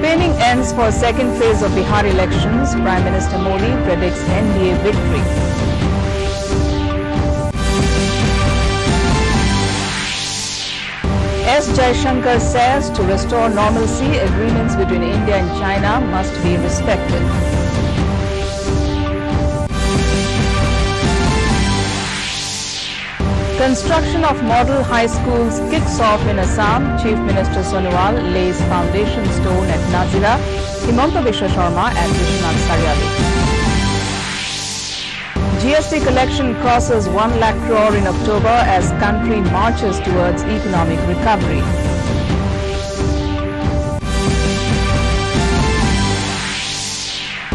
Campaigning ends for second phase of Bihar elections. Prime Minister Modi predicts NDA victory. S. Jaishankar says to restore normalcy, agreements between India and China must be respected. Construction of model high schools kicks off in Assam. Chief Minister Sonowal lays foundation stone at Nazira. Himanta Biswa Sharma at Vishwanath Saryali. GST collection crosses 1 lakh crore in October as country marches towards economic recovery.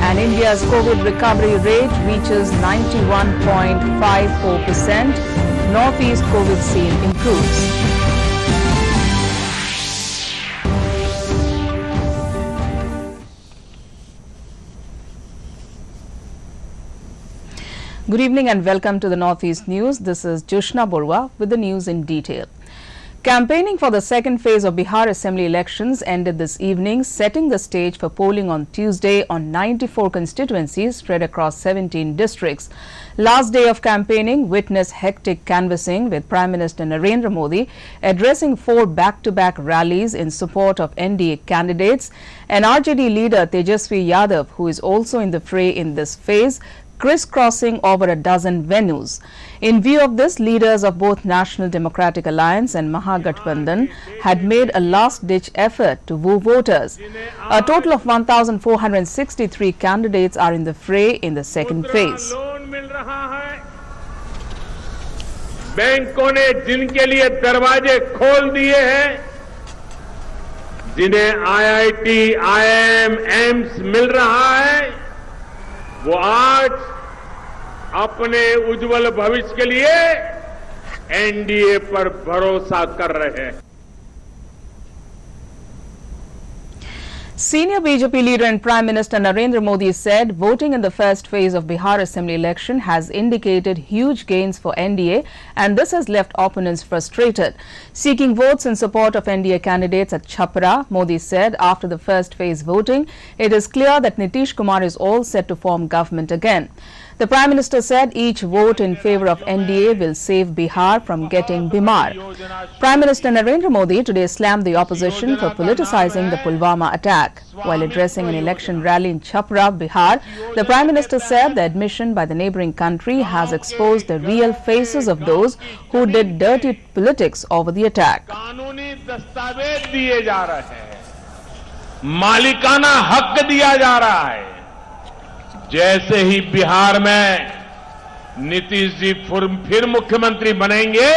And India's COVID recovery rate reaches 91.54%. Northeast COVID scene improves. Good evening and welcome to the Northeast News. This is Joshna Borwa with the news in detail. Campaigning for the second phase of Bihar Assembly elections ended this evening, setting the stage for polling on Tuesday on 94 constituencies spread across 17 districts. Last day of campaigning witnessed hectic canvassing with Prime Minister Narendra Modi addressing 4 back-to-back rallies in support of NDA candidates, and RJD leader Tejasvi Yadav, who is also in the fray in this phase, crisscrossing over a dozen venues. In view of this, leaders of both National Democratic Alliance and Mahagathbandhan had made a last-ditch effort to woo voters. A total of 1,463 candidates are in the fray in the second phase. बैंकों ने जिनके लिए दरवाजे खोल दिए हैं, जिन्हें IIT, IIM, AIIMS मिल रहा है, वो आज अपने उज्जवल भविष्य के लिए एनडीए पर भरोसा कर रहे हैं. Senior BJP leader and Prime Minister Narendra Modi said voting in the first phase of Bihar Assembly election has indicated huge gains for NDA, and this has left opponents frustrated. Seeking votes in support of NDA candidates at Chhapra, Modi said after the first phase voting, it is clear that Nitish Kumar is all set to form government again. The Prime Minister said each vote in favour of NDA will save Bihar from getting Bimar. Prime Minister Narendra Modi today slammed the opposition for politicising the Pulwama attack. While addressing an election rally in Chhapra, Bihar, the Prime Minister said the admission by the neighbouring country has exposed the real faces of those who did dirty politics over the attack. मालिकाना हक दिया जा रहा है. जैसे ही बिहार में नीतीश जी फिर मुख्यमंत्री बनेंगे,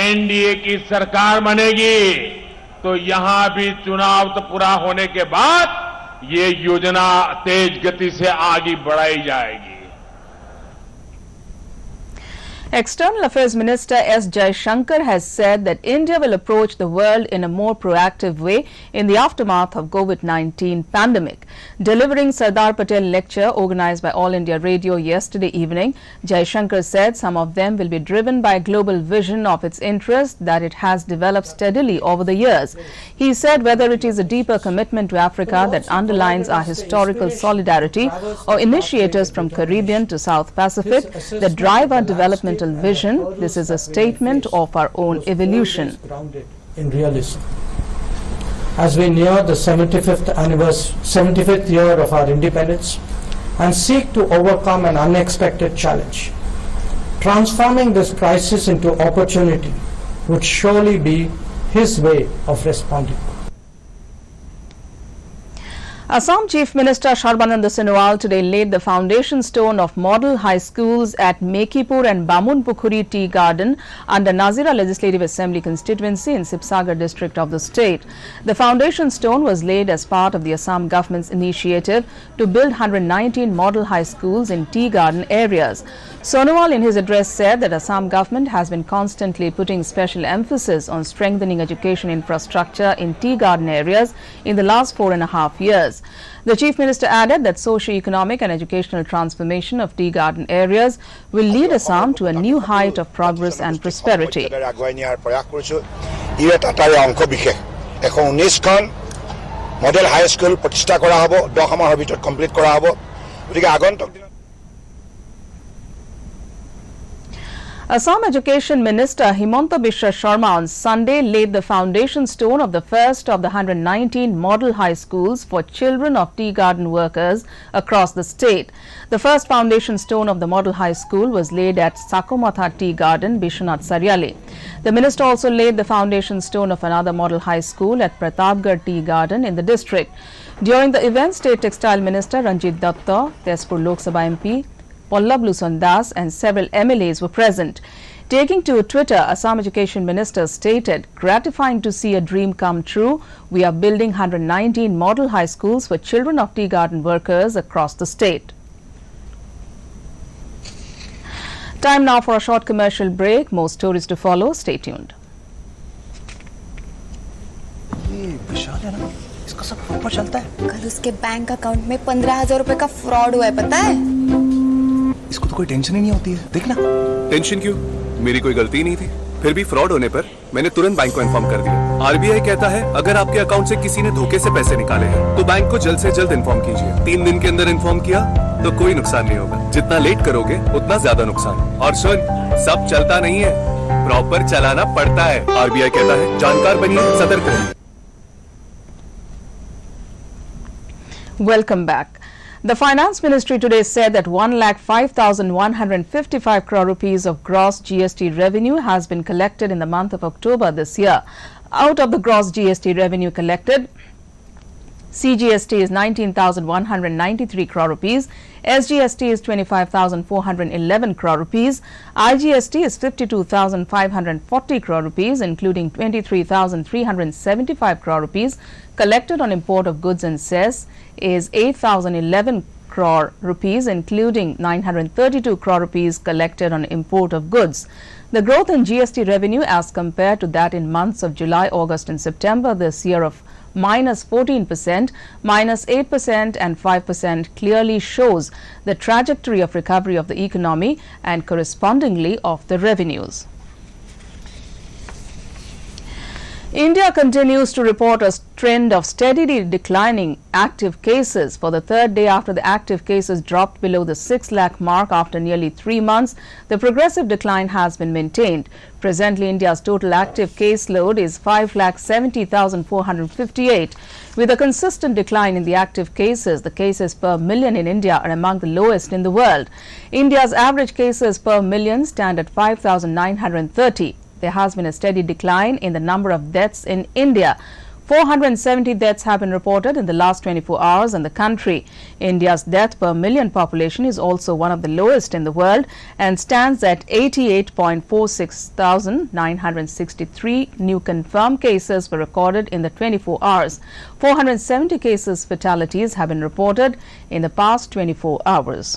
एनडीए की सरकार बनेगी, तो यहां भी चुनाव तो पूरा होने के बाद ये योजना तेज गति से आगे बढ़ाई जाएगी. External Affairs Minister S. Jaishankar has said that India will approach the world in a more proactive way in the aftermath of COVID-19 pandemic. Delivering Sardar Patel lecture organized by All India Radio yesterday evening, Jaishankar said some of them will be driven by a global vision of its interest that it has developed steadily over the years. He said whether it is a deeper commitment to Africa that underlines our historical solidarity or initiatives from Caribbean to South Pacific that drive our development vision, this is a statement of our own evolution. In realism. As we near the 75th year of our independence and seek to overcome an unexpected challenge, transforming this crisis into opportunity would surely be his way of responding. Assam Chief Minister Sarbananda Sonowal today laid the foundation stone of model high schools at Mekipur and Bamunpukhuri Tea Garden under Nazira Legislative Assembly constituency in Sibsagar district of the state. The foundation stone was laid as part of the Assam government's initiative to build 119 model high schools in tea garden areas. Sonowal in his address said that Assam government has been constantly putting special emphasis on strengthening education infrastructure in tea garden areas in the last 4.5 years. The Chief Minister added that socio-economic and educational transformation of tea garden areas will lead Assam to a new height of progress and prosperity. Model high school প্ৰতিষ্ঠা কৰা হ'ব 10 মাহৰ ভিতৰত complete কৰা হ'ব গতিকে আগন্তুক দিনত Assam Education Minister Himanta Biswa Sharma on Sunday laid the foundation stone of the first of the 119 model high schools for children of tea garden workers across the state. The first foundation stone of the model high school was laid at Sakomatha Tea Garden, Bishwanath Saryale. The minister also laid the foundation stone of another model high school at Pratapgarh Tea Garden in the district. During the event, State Textile Minister Ranjit Datta, Tezpur Lok Sabha MP, Pallab Luson Das and several MLAs were present. Taking to Twitter, Assam Education Minister stated, "Gratifying to see a dream come true. We are building 119 model high schools for children of tea garden workers across the state." Time now for a short commercial break. More stories to follow. Stay tuned. विशाल है ना, इसका सब proper चलता है। कल उसके bank account में 15,000 रुपए का फ्रॉड हुआ है, पता है? इसको तो कोई टेंशन ही नहीं होती है, देखना। टेंशन क्यों? मेरी कोई गलती नहीं थी। फिर भी फ्रॉड होने पर मैंने तुरंत बैंक को इन्फॉर्म कर दिया। आरबीआई कहता है अगर आपके अकाउंट से किसी ने धोखे से पैसे निकाले हैं तो बैंक को जल्द से जल्द इन्फॉर्म कीजिए। 3 दिन के अंदर इन्फॉर्म किया तो कोई नुकसान नहीं होगा। जितना लेट करोगे उतना ज्यादा नुकसान। और सुन, सब चलता नहीं है, प्रॉपर चलाना पड़ता है। आरबीआई कहता है जानकार बनिए, सतर्क रहिए। Welcome back. The Finance Ministry today said that 1,05,155 crore rupees of gross GST revenue has been collected in the month of October this year. Out of the gross GST revenue collected, CGST is 19,193 crore rupees, SGST is 25,411 crore rupees, IGST is 52,540 crore rupees, including 23,375 crore rupees collected on import of goods, and cess is 8,011 crore rupees, including 932 crore rupees collected on import of goods. The growth in GST revenue as compared to that in months of July, August and September this year of -14%, -8% and 5% clearly shows the trajectory of recovery of the economy and correspondingly of the revenues. India continues to report a trend of steadily declining active cases. For the third day after the active cases dropped below the 6 lakh mark after nearly 3 months, the progressive decline has been maintained. Presently, India's total active caseload is 5,70,458. With a consistent decline in the active cases, the cases per million in India are among the lowest in the world. India's average cases per million stand at 5,930. There has been a steady decline in the number of deaths in India. 470 deaths have been reported in the last 24 hours in the country. India's death per million population is also one of the lowest in the world and stands at 88.46,963. New confirmed cases were recorded in the 24 hours. 470 cases fatalities have been reported in the past 24 hours.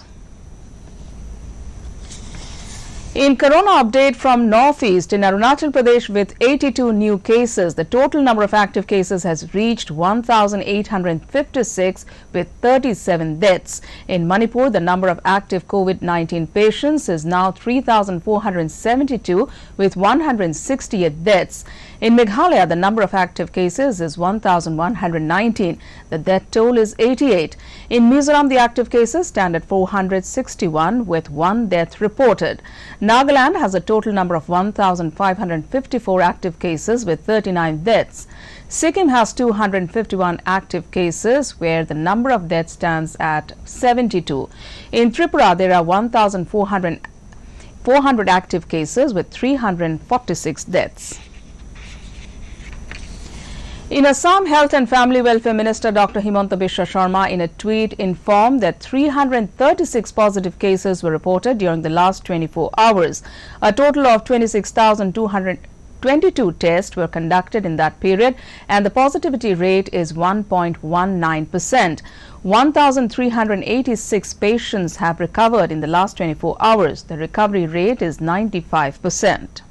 In Corona update from Northeast, in Arunachal Pradesh with 82 new cases, the total number of active cases has reached 1,856 with 37 deaths. In Manipur, the number of active COVID-19 patients is now 3,472 with 168 deaths. In Meghalaya, the number of active cases is 1,119. The death toll is 88. In Mizoram, the active cases stand at 461 with 1 death reported. Nagaland has a total number of 1,554 active cases with 39 deaths. Sikkim has 251 active cases where the number of deaths stands at 72. In Tripura, there are 1,400 active cases with 346 deaths. In Assam, Health and Family Welfare Minister Dr. Himanta Biswa Sharma in a tweet informed that 336 positive cases were reported during the last 24 hours. A total of 26,222 tests were conducted in that period and the positivity rate is 1.19%. 1,386 patients have recovered in the last 24 hours. The recovery rate is 95%.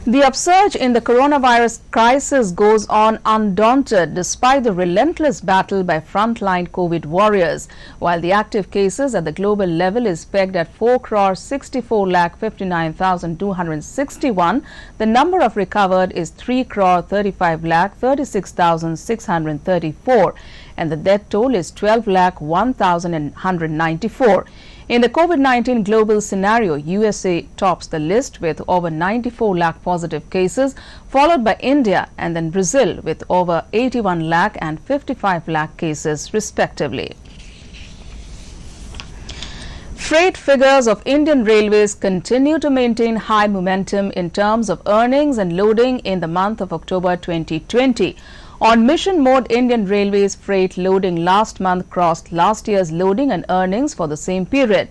The upsurge in the coronavirus crisis goes on undaunted despite the relentless battle by frontline COVID warriors. While the active cases at the global level is pegged at 4,64,59,261, the number of recovered is 3,35,36,634 and the death toll is 12,01,194. In the COVID-19 global scenario, USA tops the list with over 94 lakh positive cases, followed by India and then Brazil with over 81 lakh and 55 lakh cases respectively. Freight figures of Indian Railways continue to maintain high momentum in terms of earnings and loading in the month of October 2020. On mission mode, Indian Railways freight loading last month crossed last year's loading and earnings for the same period.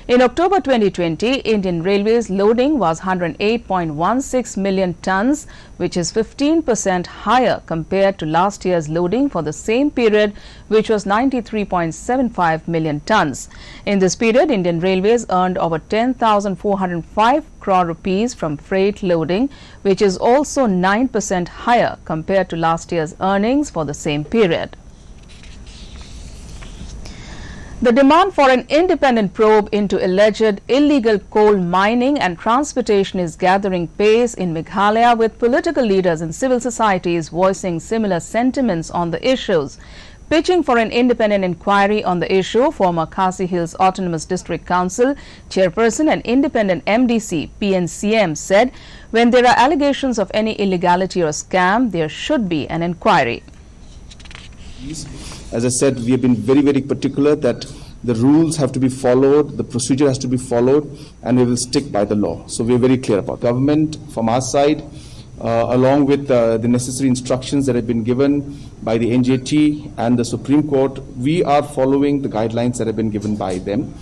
In October 2020, Indian Railways loading was 108.16 million tons, which is 15% higher compared to last year's loading for the same period, which was 93.75 million tons. In this period, Indian Railways earned over 10,405 crore rupees from freight loading, which is also 9% higher compared to last year's earnings for the same period. The demand for an independent probe into alleged illegal coal mining and transportation is gathering pace in Meghalaya, with political leaders and civil societies voicing similar sentiments on the issues. Pitching for an independent inquiry on the issue, former Khasi Hills Autonomous District Council chairperson and independent MDC PNCM said, when there are allegations of any illegality or scam, there should be an inquiry. As I said, we have been very, very particular that the rules have to be followed, the procedure has to be followed, and we will stick by the law. So we are very clear about government from our side, along with the necessary instructions that have been given by the NJT and the Supreme Court. We are following the guidelines that have been given by them.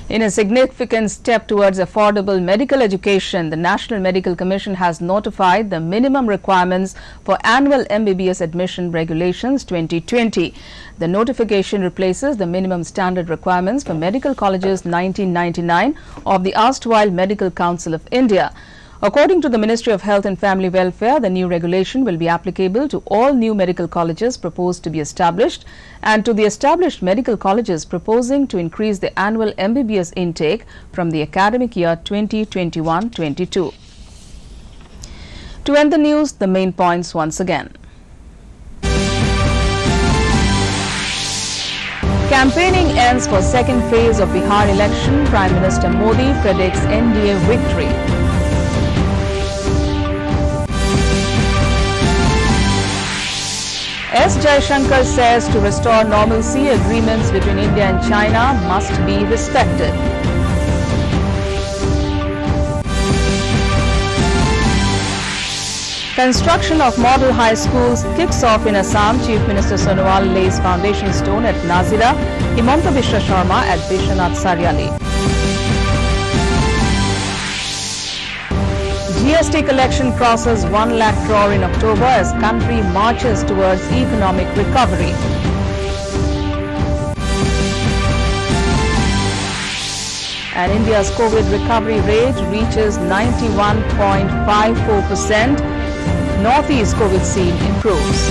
In a significant step towards affordable medical education, the National Medical Commission has notified the minimum requirements for annual MBBS admission regulations 2020. The notification replaces the minimum standard requirements for medical colleges 1999 of the erstwhile Medical Council of India. According to the Ministry of Health and Family Welfare, the new regulation will be applicable to all new medical colleges proposed to be established and to the established medical colleges proposing to increase the annual MBBS intake from the academic year 2021-22. To end the news, the main points once again. Campaigning ends for second phase of Bihar election. Prime Minister Modi predicts NDA victory. S. Jaishankar says to restore normalcy, agreements between India and China must be respected. Construction of model high schools kicks off in Assam. Chief Minister Sonowal lays foundation stone at Nazira. Himanta Biswa Sharma at Vishwanath Saryali. GST collection crosses 1 lakh crore in October as country marches towards economic recovery. And India's COVID recovery rate reaches 91.54%. Northeast COVID scene improves.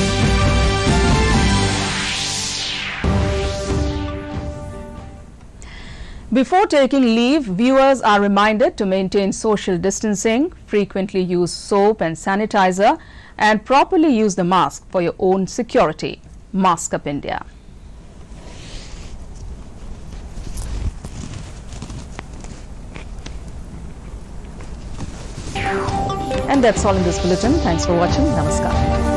Before taking leave, viewers are reminded to maintain social distancing, frequently use soap and sanitizer, and properly use the mask for your own security. Mask Up India. And that's all in this bulletin. Thanks for watching. Namaskar.